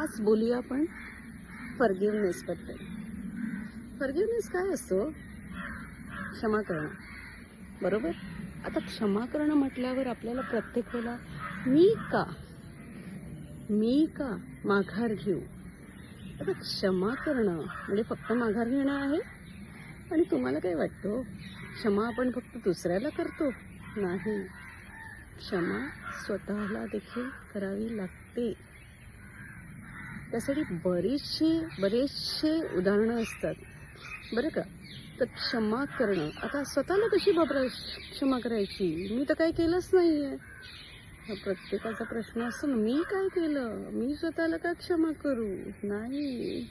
आज बोलूया आपण फॉरगिव्हनेस बद्दल. फॉरगिव्हनेस काय असतो? क्षमा करणं, बरोबर? आता क्षमा करणं म्हटल्यावर आपल्याला प्रत्येक वेळेला मी का माघार घेऊ? आता क्षमा करणं म्हणजे फक्त माघार घेणं आहे? आणि तुम्हाला काय वाटतं, क्षमा आपण फक्त दुसऱ्याला करतो? नाही, क्षमा स्वतःला देखील करावी लागते. त्यासाठी बरेचसे उदाहरणं असतात बरं का. तर क्षमा करणं, आता स्वतःला कशी क्षमा करायची? मी तर काही केलंच नाहीये. हा प्रत्येकाचा प्रश्न असतो ना, मी काय केलं, मी स्वतःला का क्षमा करू? नाही,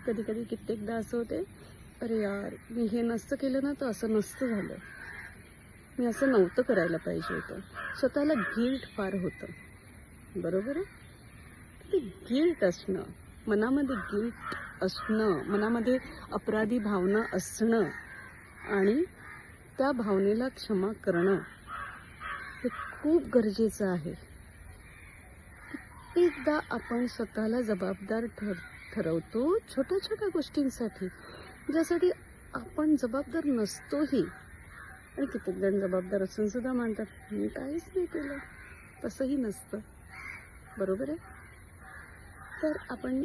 कधी कधी कित्येकदा असं होते, अरे यार मी हे नसतं केलं ना तर असं नसतं झालं, मी असं नव्हतं करायला पाहिजे होतं. स्वतःला गिल्ट फार होतं, बरोबर आहे? ते गिल्ट असणं, मनामध्ये गिल्ट असणं, मनामध्ये अपराधी भावना असणं आणि त्या भावनेला क्षमा करणं हे खूप गरजेचं आहे. कित्येकदा आपण स्वतःला जबाबदार ठरवतो छोट्या छोट्या गोष्टींसाठी, ज्यासाठी आपण जबाबदार नसतोही. आणि कित्येक जण जबाबदार असून सुद्धा म्हणतात मी काहीच नाही केलं. तसंही नसतं, बरोबर आहे? तर आपण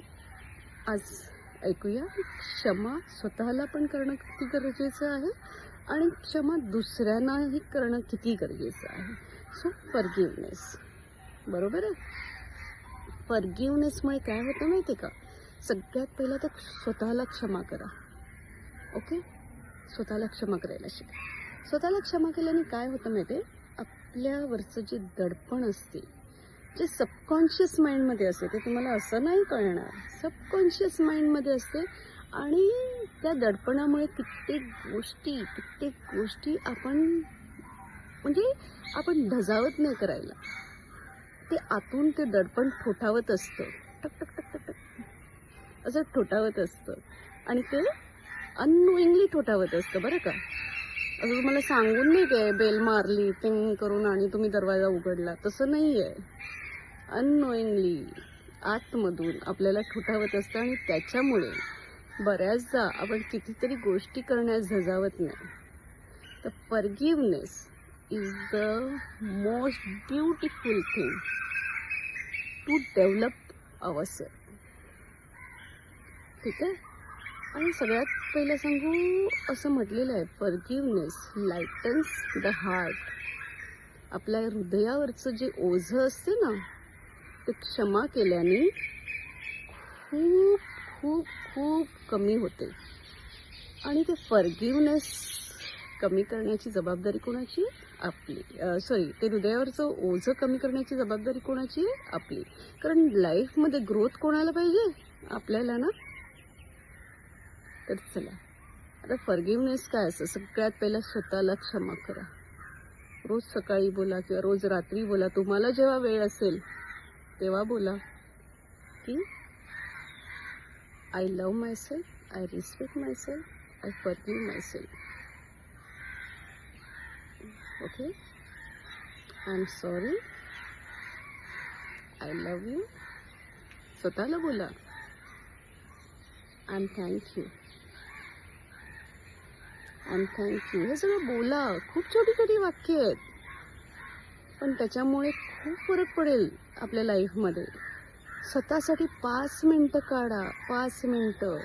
आज ऐकूया क्षमा स्वतःला पण करणं किती गरजेचं आहे आणि क्षमा दुसऱ्यांनाही करणं किती गरजेचं आहे. सो फॉरगिव्हनेस, बरोबर आहे? फॉरगिव्हनेसमुळे काय होतं माहिती आहे का? सगळ्यात पहिलं तर स्वतःला क्षमा करा. ओके, स्वतःला क्षमा करायला शिका. स्वतःला क्षमा केल्याने काय होतं माहिती आहे? आपल्यावरचं जे दडपण असते, जे सबकॉन्शियस माइंडमध्ये असते, ते तुम्हाला असं नाही कळणार, सबकॉन्शियस माइंडमध्ये असते. आणि त्या दडपणामुळे कित्येक गोष्टी आपण धजावत नाही करायला. ते आतून ते दडपण ठोठावत असतं, टक टक टक टक टक असं ठोठावत असतं. आणि ते अननोइंगली ठोठावत असतं, बरं का? असं तुम्हाला सांगून नाही काय बेल मारली टिंग करून आणि तुम्ही दरवाजा उघडला, तसं नाही आहे. अननोइंगली आतमधून आपल्याला ठोठावत असतं आणि त्याच्यामुळे बऱ्याचदा आपण कितीतरी गोष्टी करण्यास धजावत नाही. तर forgiveness is the most beautiful thing to develop ourself. ठीक आहे? आणि सगळ्यात पहिलं सांगू, असं म्हटलेलं आहे, फॉरगिव्हनेस लाइटन्स द हार्ट. आपल्या हृदयावरचं जे ओझं असते ना, ते क्षमा केल्याने खूप खूप खूप कमी होते. आणि ते फॉरगिव्हनेस कमी करण्याची जबाबदारी कोणाची? आपली. ते हृदयावरचं ओझं कमी करण्याची जबाबदारी कोणाची? आपली. कारण लाईफमध्ये ग्रोथ कोणाला पाहिजे? आपल्याला ना. तर चला, आता फॉरगिव्हनेस काय असतं? सगळ्यात पहिला स्वतःला क्षमा करा. रोज सकाळी बोला किंवा रोज रात्री बोला, तुम्हाला जेव्हा वेळ असेल तेव्हा बोला की I love myself, I respect myself, I forgive myself. Okay, I am sorry, I love you. स्वतःला बोला. I am thank you, I am thank you. हे सगळं बोला. खूप छोटी छोटी वाक्य आहेत, पण त्याच्यामुळे खूप फरक पडेल आपल्या लाईफमध्ये. स्वतःसाठी 5 मिनिटं काढा. 5 मिनिटं.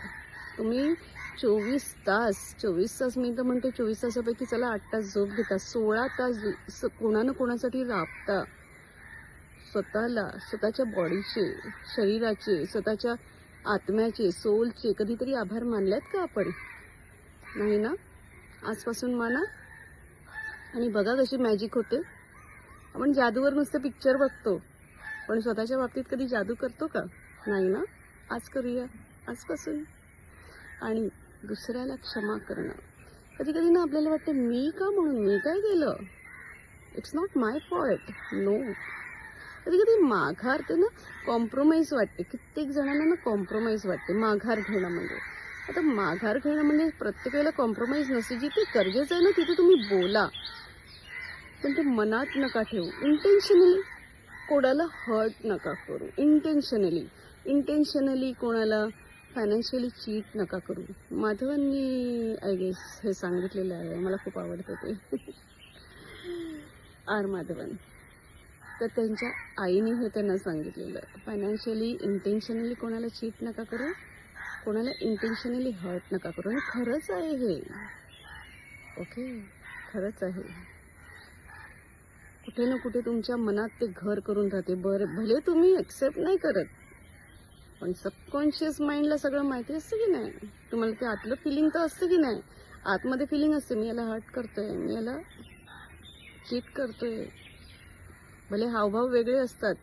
तुम्ही 24 तास मी तर म्हणते 24 तासापैकी चला 8 तास झोप घेता, 16 तास कोणानं कोणासाठी राबता. स्वतःला, स्वतःच्या बॉडीचे, शरीराचे, स्वतःच्या आत्म्याचे, सोलचे कधीतरी आभार मानलेत का आपण? नाही ना? आजपासून माना. आणि बघा कशी मॅजिक होते. आपण जादूवर नुसतं पिक्चर बघतो, पण स्वतःच्या बाबतीत कधी जादू करतो का? नाही ना? आज करूया, आजपासून. आणि दुसऱ्याला क्षमा करणं. कधी कधी ना आपल्याला वाटतं मी का, म्हणून मी काय केलं, it's not my fault. No. कधी कधी माघार ते ना कॉम्प्रोमाइज वाटते. कित्येक जणांना ना कॉम्प्रोमाइज वाटते माघार घेणं म्हणजे. आता माघार घेणं म्हणजे प्रत्येक वेळेला कॉम्प्रोमाइज नसते. जिथे गरजेचं आहे ना तिथे तुम्ही बोला, पण ते मनात नका ठेवू. इंटेन्शनली कोणाला हर्ट नका करू. इंटेन्शनली इंटेन्शनली कोणाला फायनान्शियली चीट नका करू. माधवांनी आय गेस हे सांगितलेलं आहे, मला खूप आवडतं ते. आर माधवन. तर त्यांच्या आईने हे त्यांना सांगितलेलं, फायनान्शियली इंटेन्शनली कोणाला चीट नका करू, कोणाला इंटेन्शनली हर्ट नका करू. आणि खरंच आहे हे, ओके, खरंच आहे. कुठे ना कुठे तुमच्या मनात ते घर करून राहते. भले तुम्ही ॲक्सेप्ट नाही करत, पण सबकॉन्शियस माइंडला सगळं माहिती असतं की नाही. तुम्हाला ते आतलं फिलिंग तर असतं की नाही. आतमध्ये फिलिंग असते, मी याला हर्ट करतोय, मी याला चीट करतोय. भले हावभाव वेगळे असतात,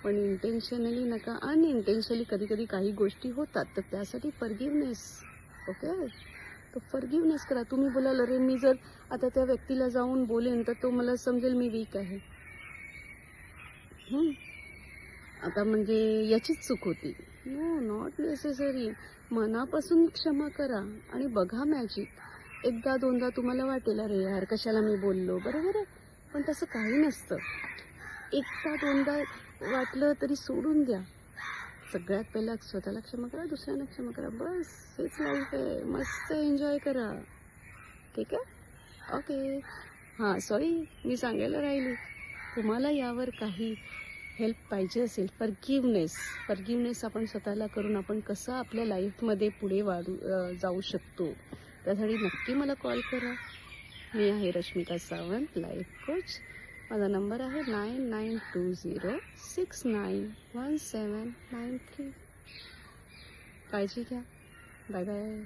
पण इंटेन्शनली नका. अनइंटेन्शनली कधी कधी काही गोष्टी होतात, तर त्यासाठी फॉरगिव्हनेस. ओके, तर फॉरगिव्हनेस करा. तुम्ही बोलाल, अरे मी जर आता त्या व्यक्तीला जाऊन बोलेन तर तो मला समजेल मी वीक आहे. आता म्हणजे याचीच चूक होती. No, not necessary. मनापासून क्षमा करा आणि बघा मॅजिक. एकदा दोनदा तुम्हाला वाटेल, अरे यार कशाला मी बोललो, बरोबर आहे, पण तसं काही नसतं. एकदा दोनदा वाटलं तरी सोडून द्या. सगळ्यात पहिला स्वतःला क्षमा करा, दुसऱ्यांना क्षमा करा. बस, हेच लाईफ आहे. मस्त एन्जॉय करा. ठीक आहे, ओके. हां, सॉरी, मी सांगायला राहिली. तुम्हाला यावर काही हेल्प पाहिजे असेल, फॉरगिव्हनेस आपण स्वतःला करून आपण कसं आपल्या लाईफमध्ये पुढे जाऊ शकतो, त्यासाठी नक्की मला कॉल करा. मी आहे रश्मिका सावंत, लाईफ कोच. माझा नंबर आहे 9920691793. काळजी घ्या. Bye bye.